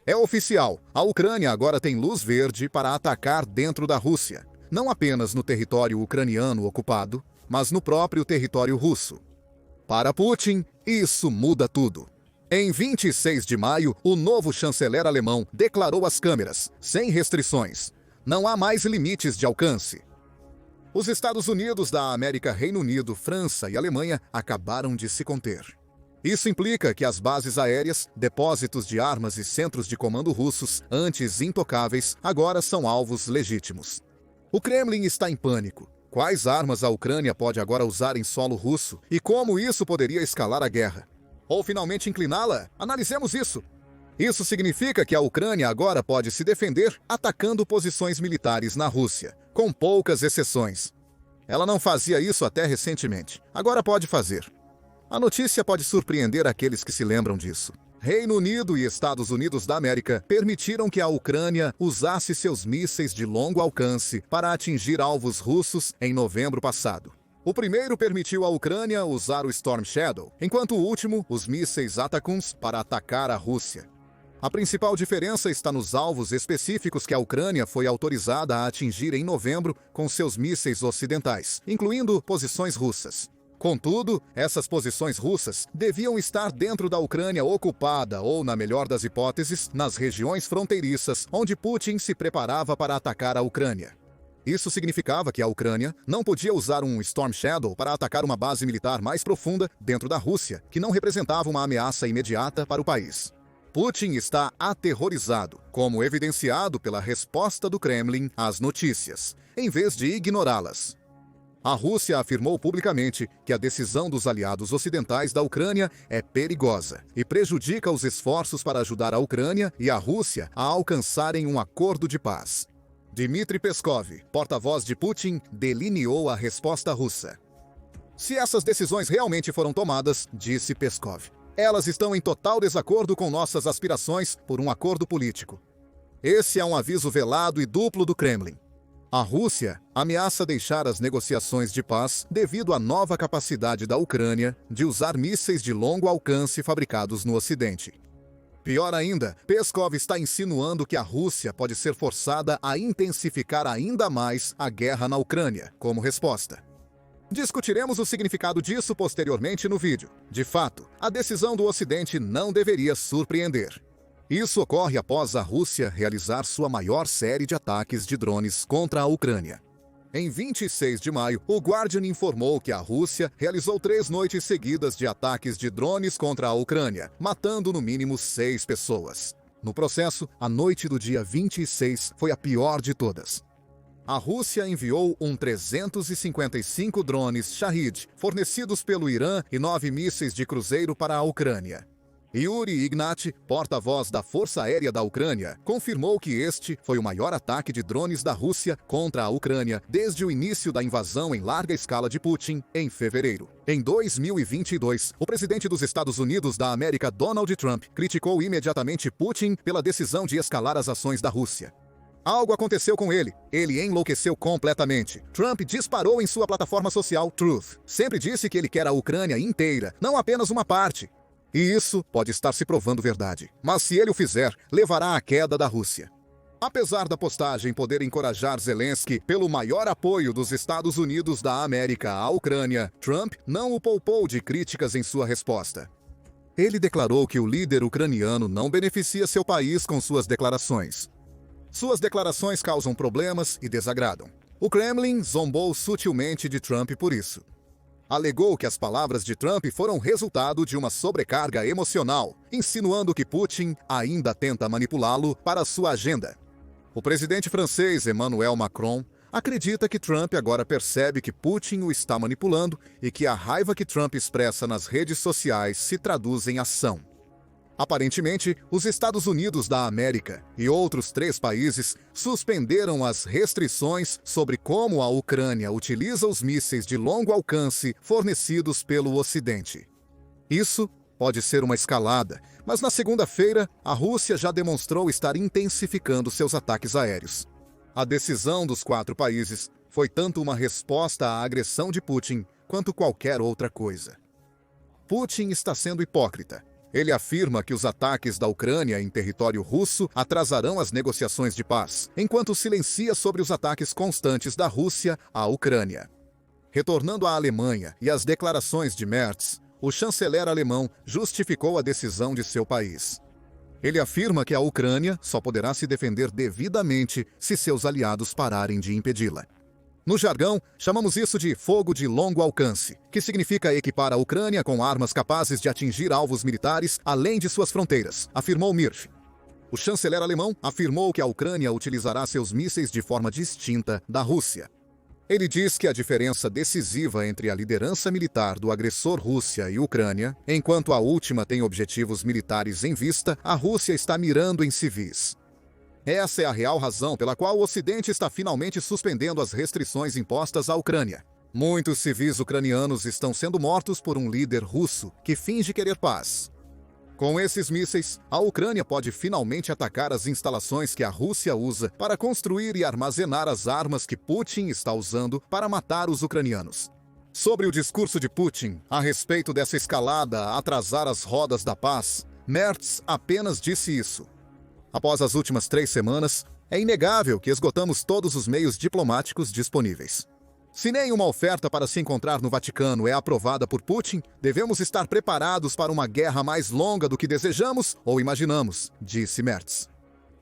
É oficial, a Ucrânia agora tem luz verde para atacar dentro da Rússia, não apenas no território ucraniano ocupado, mas no próprio território russo. Para Putin, isso muda tudo. Em 26 de maio, o novo chanceler alemão declarou às câmeras, sem restrições: não há mais limites de alcance. Os Estados Unidos da América, Reino Unido, França e Alemanha acabaram de se conter. Isso implica que as bases aéreas, depósitos de armas e centros de comando russos, antes intocáveis, agora são alvos legítimos. O Kremlin está em pânico. Quais armas a Ucrânia pode agora usar em solo russo e como isso poderia escalar a guerra? Ou finalmente incliná-la? Analisemos isso. Isso significa que a Ucrânia agora pode se defender atacando posições militares na Rússia, com poucas exceções. Ela não fazia isso até recentemente. Agora pode fazer. A notícia pode surpreender aqueles que se lembram disso. Reino Unido e Estados Unidos da América permitiram que a Ucrânia usasse seus mísseis de longo alcance para atingir alvos russos em novembro passado. O primeiro permitiu à Ucrânia usar o Storm Shadow, enquanto o último, os mísseis Atacms, para atacar a Rússia. A principal diferença está nos alvos específicos que a Ucrânia foi autorizada a atingir em novembro com seus mísseis ocidentais, incluindo posições russas. Contudo, essas posições russas deviam estar dentro da Ucrânia ocupada ou, na melhor das hipóteses, nas regiões fronteiriças onde Putin se preparava para atacar a Ucrânia. Isso significava que a Ucrânia não podia usar um Storm Shadow para atacar uma base militar mais profunda dentro da Rússia, que não representava uma ameaça imediata para o país. Putin está aterrorizado, como evidenciado pela resposta do Kremlin às notícias, em vez de ignorá-las. A Rússia afirmou publicamente que a decisão dos aliados ocidentais da Ucrânia é perigosa e prejudica os esforços para ajudar a Ucrânia e a Rússia a alcançarem um acordo de paz. Dmitry Peskov, porta-voz de Putin, delineou a resposta russa. Se essas decisões realmente foram tomadas, disse Peskov, elas estão em total desacordo com nossas aspirações por um acordo político. Esse é um aviso velado e duplo do Kremlin. A Rússia ameaça deixar as negociações de paz devido à nova capacidade da Ucrânia de usar mísseis de longo alcance fabricados no Ocidente. Pior ainda, Peskov está insinuando que a Rússia pode ser forçada a intensificar ainda mais a guerra na Ucrânia, como resposta. Discutiremos o significado disso posteriormente no vídeo. De fato, a decisão do Ocidente não deveria surpreender. Isso ocorre após a Rússia realizar sua maior série de ataques de drones contra a Ucrânia. Em 26 de maio, o Guardian informou que a Rússia realizou 3 noites seguidas de ataques de drones contra a Ucrânia, matando no mínimo 6 pessoas. No processo, a noite do dia 26 foi a pior de todas. A Rússia enviou 355 drones Shahid, fornecidos pelo Irã, e 9 mísseis de cruzeiro para a Ucrânia. Yuri Ignat, porta-voz da Força Aérea da Ucrânia, confirmou que este foi o maior ataque de drones da Rússia contra a Ucrânia desde o início da invasão em larga escala de Putin, em fevereiro. Em 2022, o presidente dos Estados Unidos da América, Donald Trump, criticou imediatamente Putin pela decisão de escalar as ações da Rússia. Algo aconteceu com ele. Ele enlouqueceu completamente. Trump disparou em sua plataforma social Truth. Sempre disse que ele quer a Ucrânia inteira, não apenas uma parte. E isso pode estar se provando verdade. Mas se ele o fizer, levará à queda da Rússia. Apesar da postagem poder encorajar Zelensky pelo maior apoio dos Estados Unidos da América à Ucrânia, Trump não o poupou de críticas em sua resposta. Ele declarou que o líder ucraniano não beneficia seu país com suas declarações. Suas declarações causam problemas e desagradam. O Kremlin zombou sutilmente de Trump por isso. Alegou que as palavras de Trump foram resultado de uma sobrecarga emocional, insinuando que Putin ainda tenta manipulá-lo para sua agenda. O presidente francês Emmanuel Macron acredita que Trump agora percebe que Putin o está manipulando e que a raiva que Trump expressa nas redes sociais se traduz em ação. Aparentemente, os Estados Unidos da América e outros 3 países suspenderam as restrições sobre como a Ucrânia utiliza os mísseis de longo alcance fornecidos pelo Ocidente. Isso pode ser uma escalada, mas na segunda-feira, a Rússia já demonstrou estar intensificando seus ataques aéreos. A decisão dos 4 países foi tanto uma resposta à agressão de Putin quanto qualquer outra coisa. Putin está sendo hipócrita. Ele afirma que os ataques da Ucrânia em território russo atrasarão as negociações de paz, enquanto silencia sobre os ataques constantes da Rússia à Ucrânia. Retornando à Alemanha e às declarações de Merz, o chanceler alemão justificou a decisão de seu país. Ele afirma que a Ucrânia só poderá se defender devidamente se seus aliados pararem de impedi-la. No jargão, chamamos isso de fogo de longo alcance, que significa equipar a Ucrânia com armas capazes de atingir alvos militares além de suas fronteiras, afirmou Mirf. O chanceler alemão afirmou que a Ucrânia utilizará seus mísseis de forma distinta da Rússia. Ele diz que a diferença decisiva entre a liderança militar do agressor Rússia e Ucrânia, enquanto a última tem objetivos militares em vista, a Rússia está mirando em civis. Essa é a real razão pela qual o Ocidente está finalmente suspendendo as restrições impostas à Ucrânia. Muitos civis ucranianos estão sendo mortos por um líder russo que finge querer paz. Com esses mísseis, a Ucrânia pode finalmente atacar as instalações que a Rússia usa para construir e armazenar as armas que Putin está usando para matar os ucranianos. Sobre o discurso de Putin a respeito dessa escalada a atrasar as rodas da paz, Merz apenas disse isso. Após as últimas 3 semanas, é inegável que esgotamos todos os meios diplomáticos disponíveis. Se nenhuma oferta para se encontrar no Vaticano é aprovada por Putin, devemos estar preparados para uma guerra mais longa do que desejamos ou imaginamos, disse Merz.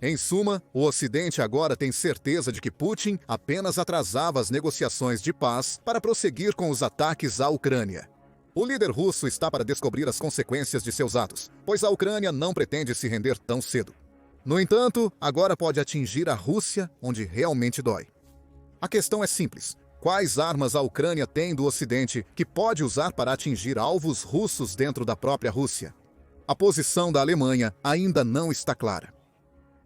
Em suma, o Ocidente agora tem certeza de que Putin apenas atrasava as negociações de paz para prosseguir com os ataques à Ucrânia. O líder russo está para descobrir as consequências de seus atos, pois a Ucrânia não pretende se render tão cedo. No entanto, agora pode atingir a Rússia onde realmente dói. A questão é simples. Quais armas a Ucrânia tem do Ocidente que pode usar para atingir alvos russos dentro da própria Rússia? A posição da Alemanha ainda não está clara.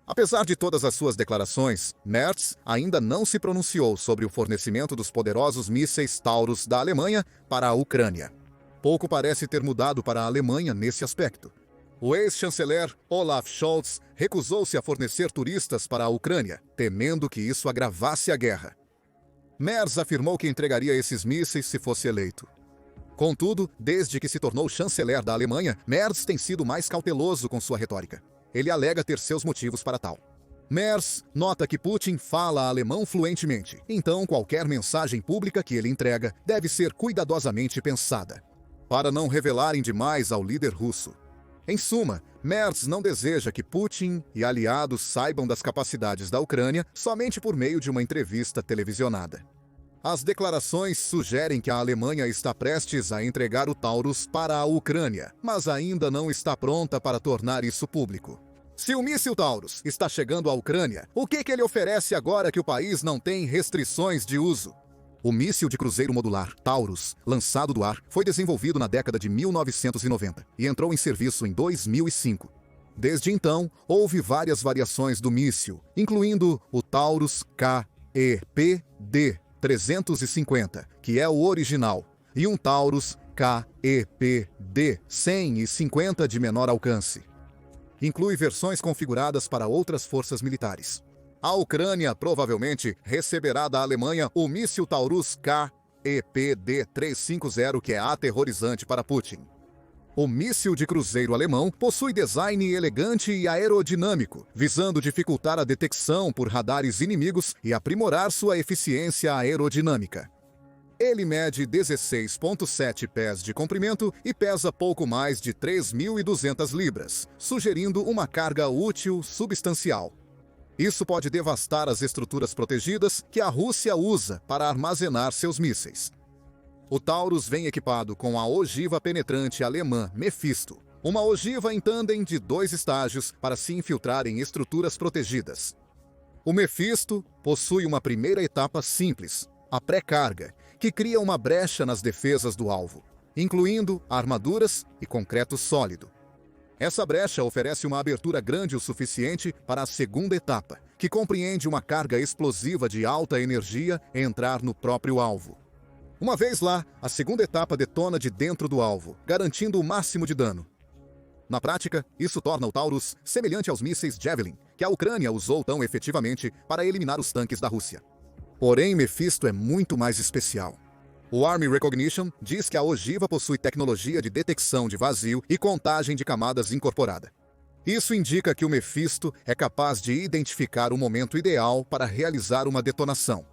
Apesar de todas as suas declarações, Merz ainda não se pronunciou sobre o fornecimento dos poderosos mísseis Taurus da Alemanha para a Ucrânia. Pouco parece ter mudado para a Alemanha nesse aspecto. O ex-chanceler Olaf Scholz recusou-se a fornecer turistas para a Ucrânia, temendo que isso agravasse a guerra. Merz afirmou que entregaria esses mísseis se fosse eleito. Contudo, desde que se tornou chanceler da Alemanha, Merz tem sido mais cauteloso com sua retórica. Ele alega ter seus motivos para tal. Merz nota que Putin fala alemão fluentemente, então qualquer mensagem pública que ele entrega deve ser cuidadosamente pensada, para não revelarem demais ao líder russo. Em suma, Merz não deseja que Putin e aliados saibam das capacidades da Ucrânia somente por meio de uma entrevista televisionada. As declarações sugerem que a Alemanha está prestes a entregar o Taurus para a Ucrânia, mas ainda não está pronta para tornar isso público. Se o míssil Taurus está chegando à Ucrânia, o que ele oferece agora que o país não tem restrições de uso? O míssil de cruzeiro modular Taurus, lançado do ar, foi desenvolvido na década de 1990 e entrou em serviço em 2005. Desde então, houve várias variações do míssil, incluindo o Taurus KEPD-350, que é o original, e um Taurus KEPD-150 de menor alcance. Inclui versões configuradas para outras forças militares. A Ucrânia provavelmente receberá da Alemanha o míssil Taurus KEPD-350, que é aterrorizante para Putin. O míssil de cruzeiro alemão possui design elegante e aerodinâmico, visando dificultar a detecção por radares inimigos e aprimorar sua eficiência aerodinâmica. Ele mede 16,7 pés de comprimento e pesa pouco mais de 3.200 libras, sugerindo uma carga útil substancial. Isso pode devastar as estruturas protegidas que a Rússia usa para armazenar seus mísseis. O Taurus vem equipado com a ogiva penetrante alemã Mephisto, uma ogiva em tândem de 2 estágios para se infiltrar em estruturas protegidas. O Mephisto possui uma primeira etapa simples, a pré-carga, que cria uma brecha nas defesas do alvo, incluindo armaduras e concreto sólido. Essa brecha oferece uma abertura grande o suficiente para a segunda etapa, que compreende uma carga explosiva de alta energia entrar no próprio alvo. Uma vez lá, a segunda etapa detona de dentro do alvo, garantindo o máximo de dano. Na prática, isso torna o Taurus semelhante aos mísseis Javelin, que a Ucrânia usou tão efetivamente para eliminar os tanques da Rússia. Porém, Mephisto é muito mais especial. O Army Recognition diz que a ogiva possui tecnologia de detecção de vazio e contagem de camadas incorporada. Isso indica que o Mephisto é capaz de identificar o momento ideal para realizar uma detonação.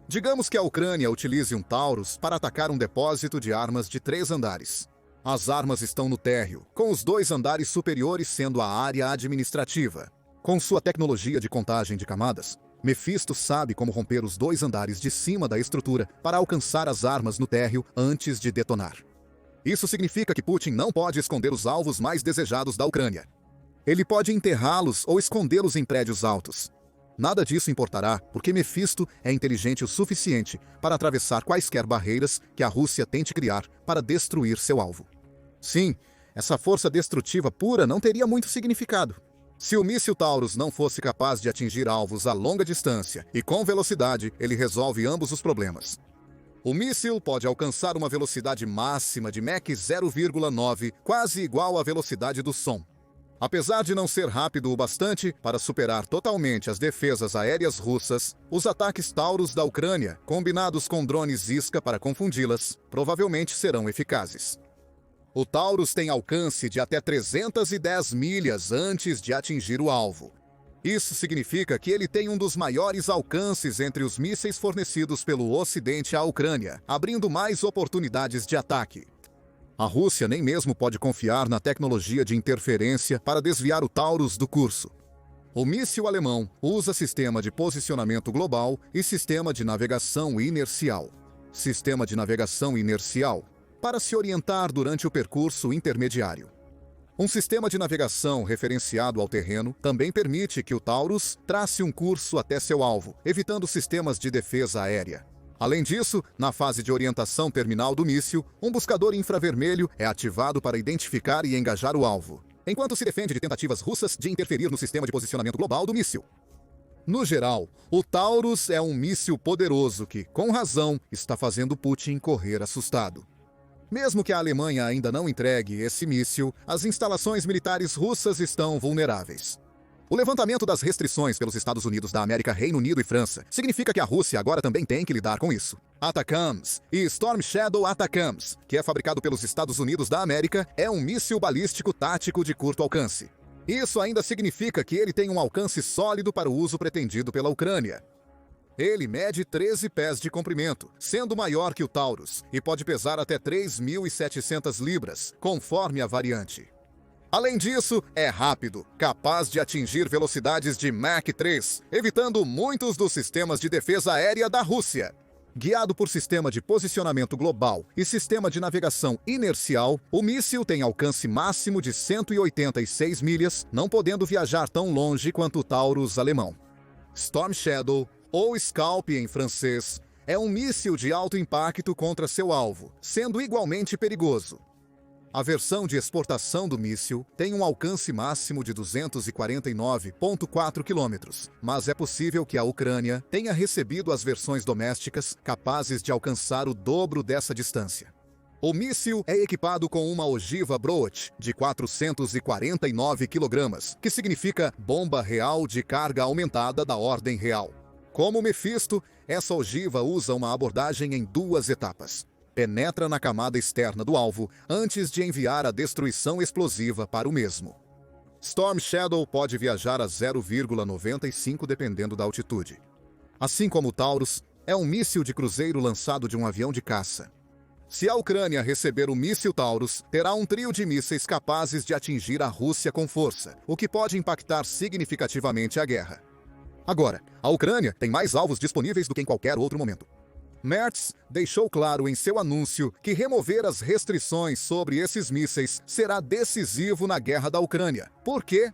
Digamos que a Ucrânia utilize um Taurus para atacar um depósito de armas de 3 andares. As armas estão no térreo, com os 2 andares superiores sendo a área administrativa. Com sua tecnologia de contagem de camadas, Mephisto sabe como romper os 2 andares de cima da estrutura para alcançar as armas no térreo antes de detonar. Isso significa que Putin não pode esconder os alvos mais desejados da Ucrânia. Ele pode enterrá-los ou escondê-los em prédios altos. Nada disso importará, porque Mephisto é inteligente o suficiente para atravessar quaisquer barreiras que a Rússia tente criar para destruir seu alvo. Sim, essa força destrutiva pura não teria muito significado. Se o míssil Taurus não fosse capaz de atingir alvos a longa distância e com velocidade, ele resolve ambos os problemas. O míssil pode alcançar uma velocidade máxima de Mach 0,9, quase igual à velocidade do som. Apesar de não ser rápido o bastante para superar totalmente as defesas aéreas russas, os ataques Taurus da Ucrânia, combinados com drones Iska para confundi-las, provavelmente serão eficazes. O Taurus tem alcance de até 310 milhas antes de atingir o alvo. Isso significa que ele tem um dos maiores alcances entre os mísseis fornecidos pelo Ocidente à Ucrânia, abrindo mais oportunidades de ataque. A Rússia nem mesmo pode confiar na tecnologia de interferência para desviar o Taurus do curso. O míssil alemão usa sistema de posicionamento global e sistema de navegação inercial. Sistema de navegação inercial para se orientar durante o percurso intermediário. Um sistema de navegação referenciado ao terreno também permite que o Taurus trace um curso até seu alvo, evitando sistemas de defesa aérea. Além disso, na fase de orientação terminal do míssil, um buscador infravermelho é ativado para identificar e engajar o alvo, enquanto se defende de tentativas russas de interferir no sistema de posicionamento global do míssil. No geral, o Taurus é um míssil poderoso que, com razão, está fazendo Putin correr assustado. Mesmo que a Alemanha ainda não entregue esse míssil, as instalações militares russas estão vulneráveis. O levantamento das restrições pelos Estados Unidos da América, Reino Unido e França significa que a Rússia agora também tem que lidar com isso. ATACMS e Storm Shadow ATACMS, que é fabricado pelos Estados Unidos da América, é um míssil balístico tático de curto alcance. Isso ainda significa que ele tem um alcance sólido para o uso pretendido pela Ucrânia. Ele mede 13 pés de comprimento, sendo maior que o Taurus, e pode pesar até 3.700 libras, conforme a variante. Além disso, é rápido, capaz de atingir velocidades de Mach 3, evitando muitos dos sistemas de defesa aérea da Rússia. Guiado por sistema de posicionamento global e sistema de navegação inercial, o míssil tem alcance máximo de 186 milhas, não podendo viajar tão longe quanto o Taurus alemão. Storm Shadow, ou Scalp em francês, é um míssil de alto impacto contra seu alvo, sendo igualmente perigoso. A versão de exportação do míssil tem um alcance máximo de 249,4 km, mas é possível que a Ucrânia tenha recebido as versões domésticas capazes de alcançar o dobro dessa distância. O míssil é equipado com uma ogiva Broach de 449 kg, que significa bomba real de carga aumentada da ordem real. Como o Mephisto, essa ogiva usa uma abordagem em 2 etapas. Penetra na camada externa do alvo antes de enviar a destruição explosiva para o mesmo. Storm Shadow pode viajar a 0,95 dependendo da altitude. Assim como o Taurus, é um míssil de cruzeiro lançado de um avião de caça. Se a Ucrânia receber o míssil Taurus, terá um trio de mísseis capazes de atingir a Rússia com força, o que pode impactar significativamente a guerra. Agora, a Ucrânia tem mais alvos disponíveis do que em qualquer outro momento. Merz deixou claro em seu anúncio que remover as restrições sobre esses mísseis será decisivo na guerra da Ucrânia. Por quê?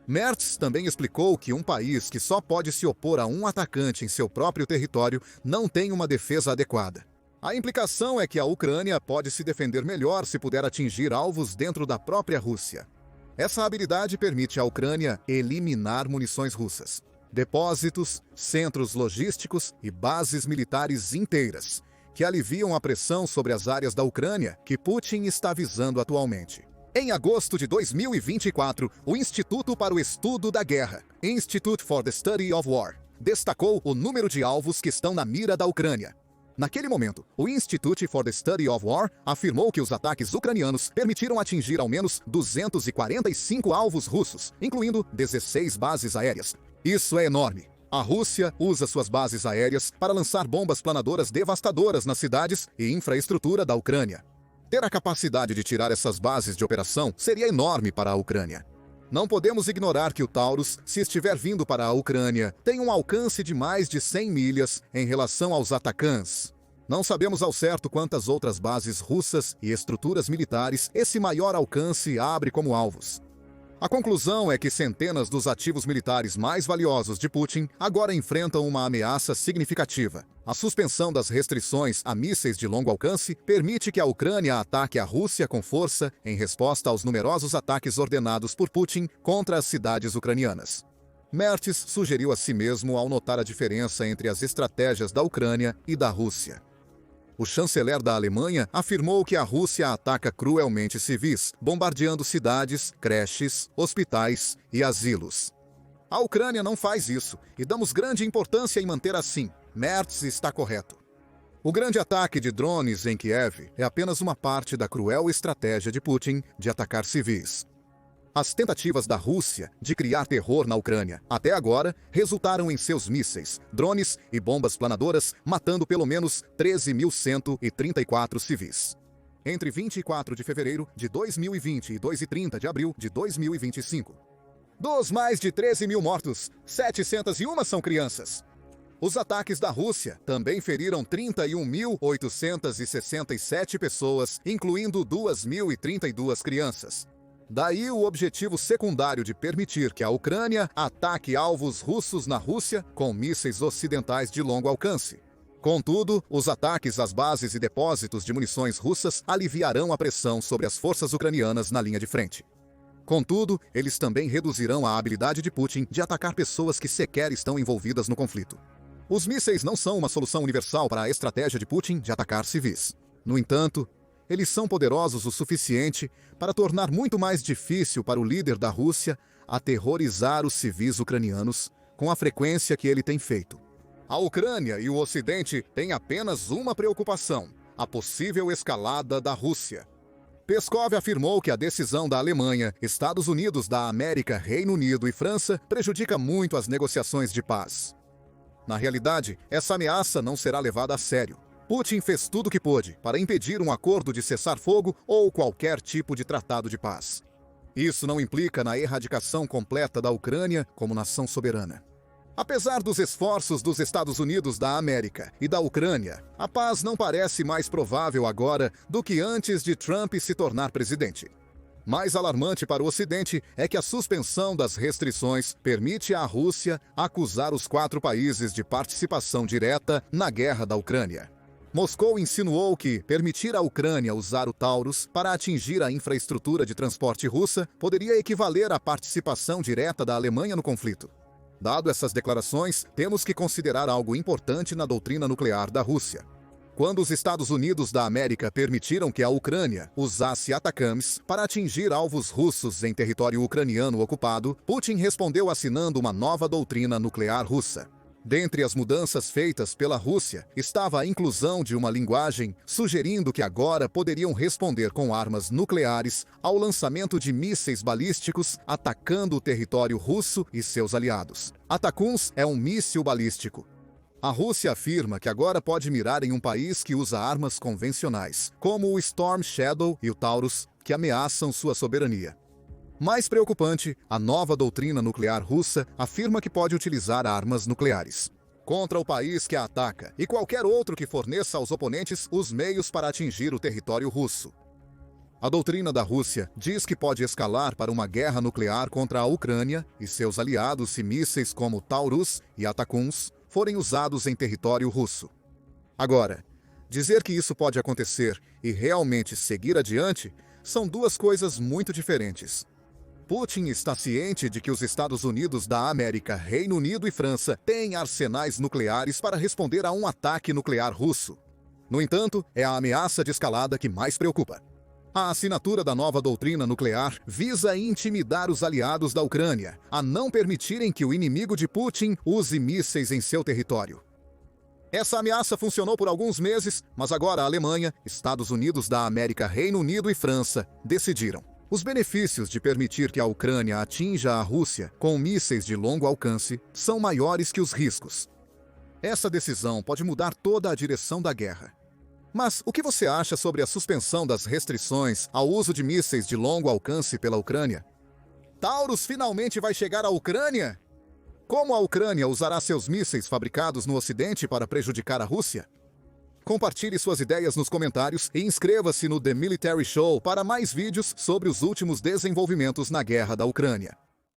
Merz também explicou que um país que só pode se opor a um atacante em seu próprio território não tem uma defesa adequada. A implicação é que a Ucrânia pode se defender melhor se puder atingir alvos dentro da própria Rússia. Essa habilidade permite à Ucrânia eliminar munições russas, depósitos, centros logísticos e bases militares inteiras, que aliviam a pressão sobre as áreas da Ucrânia que Putin está visando atualmente. Em agosto de 2024, o Instituto para o Estudo da Guerra, Institute for the Study of War, destacou o número de alvos que estão na mira da Ucrânia. Naquele momento, o Institute for the Study of War afirmou que os ataques ucranianos permitiram atingir ao menos 245 alvos russos, incluindo 16 bases aéreas. Isso é enorme. A Rússia usa suas bases aéreas para lançar bombas planadoras devastadoras nas cidades e infraestrutura da Ucrânia. Ter a capacidade de tirar essas bases de operação seria enorme para a Ucrânia. Não podemos ignorar que o Taurus, se estiver vindo para a Ucrânia, tem um alcance de mais de 100 milhas em relação aos Atacams. Não sabemos ao certo quantas outras bases russas e estruturas militares esse maior alcance abre como alvos. A conclusão é que centenas dos ativos militares mais valiosos de Putin agora enfrentam uma ameaça significativa. A suspensão das restrições a mísseis de longo alcance permite que a Ucrânia ataque a Rússia com força em resposta aos numerosos ataques ordenados por Putin contra as cidades ucranianas. Mertes sugeriu a si mesmo ao notar a diferença entre as estratégias da Ucrânia e da Rússia. O chanceler da Alemanha afirmou que a Rússia ataca cruelmente civis, bombardeando cidades, creches, hospitais e asilos. A Ucrânia não faz isso, e damos grande importância em manter assim. Mertes está correto. O grande ataque de drones em Kiev é apenas uma parte da cruel estratégia de Putin de atacar civis. As tentativas da Rússia de criar terror na Ucrânia, até agora, resultaram em seus mísseis, drones e bombas planadoras, matando pelo menos 13.134 civis. Entre 24 de fevereiro de 2020 e 2 e 30 de abril de 2025. Dos mais de 13 mil mortos, 701 são crianças. Os ataques da Rússia também feriram 31.867 pessoas, incluindo 2.032 crianças. Daí o objetivo secundário de permitir que a Ucrânia ataque alvos russos na Rússia com mísseis ocidentais de longo alcance. Contudo, os ataques às bases e depósitos de munições russas aliviarão a pressão sobre as forças ucranianas na linha de frente. Contudo, eles também reduzirão a habilidade de Putin de atacar pessoas que sequer estão envolvidas no conflito. Os mísseis não são uma solução universal para a estratégia de Putin de atacar civis. No entanto, eles são poderosos o suficiente para tornar muito mais difícil para o líder da Rússia aterrorizar os civis ucranianos com a frequência que ele tem feito. A Ucrânia e o Ocidente têm apenas uma preocupação: a possível escalada da Rússia. Peskov afirmou que a decisão da Alemanha, Estados Unidos da América, Reino Unido e França prejudica muito as negociações de paz. Na realidade, essa ameaça não será levada a sério. Putin fez tudo o que pôde para impedir um acordo de cessar-fogo ou qualquer tipo de tratado de paz. Isso não implica na erradicação completa da Ucrânia como nação soberana. Apesar dos esforços dos Estados Unidos da América e da Ucrânia, a paz não parece mais provável agora do que antes de Trump se tornar presidente. Mais alarmante para o Ocidente é que a suspensão das restrições permite à Rússia acusar os 4 países de participação direta na guerra da Ucrânia. Moscou insinuou que permitir à Ucrânia usar o Taurus para atingir a infraestrutura de transporte russa poderia equivaler à participação direta da Alemanha no conflito. Dado essas declarações, temos que considerar algo importante na doutrina nuclear da Rússia. Quando os Estados Unidos da América permitiram que a Ucrânia usasse Atacams para atingir alvos russos em território ucraniano ocupado, Putin respondeu assinando uma nova doutrina nuclear russa. Dentre as mudanças feitas pela Rússia, estava a inclusão de uma linguagem sugerindo que agora poderiam responder com armas nucleares ao lançamento de mísseis balísticos atacando o território russo e seus aliados. Atacms é um míssil balístico. A Rússia afirma que agora pode mirar em um país que usa armas convencionais, como o Storm Shadow e o Taurus, que ameaçam sua soberania. Mais preocupante, a nova doutrina nuclear russa afirma que pode utilizar armas nucleares contra o país que a ataca e qualquer outro que forneça aos oponentes os meios para atingir o território russo. A doutrina da Rússia diz que pode escalar para uma guerra nuclear contra a Ucrânia e seus aliados se mísseis como Taurus e Atacms forem usados em território russo. Agora, dizer que isso pode acontecer e realmente seguir adiante são duas coisas muito diferentes. Putin está ciente de que os Estados Unidos da América, Reino Unido e França têm arsenais nucleares para responder a um ataque nuclear russo. No entanto, é a ameaça de escalada que mais preocupa. A assinatura da nova doutrina nuclear visa intimidar os aliados da Ucrânia a não permitirem que o inimigo de Putin use mísseis em seu território. Essa ameaça funcionou por alguns meses, mas agora a Alemanha, Estados Unidos da América, Reino Unido e França decidiram. Os benefícios de permitir que a Ucrânia atinja a Rússia com mísseis de longo alcance são maiores que os riscos. Essa decisão pode mudar toda a direção da guerra. Mas o que você acha sobre a suspensão das restrições ao uso de mísseis de longo alcance pela Ucrânia? Taurus finalmente vai chegar à Ucrânia? Como a Ucrânia usará seus mísseis fabricados no Ocidente para prejudicar a Rússia? Compartilhe suas ideias nos comentários e inscreva-se no The Military Show para mais vídeos sobre os últimos desenvolvimentos na guerra da Ucrânia.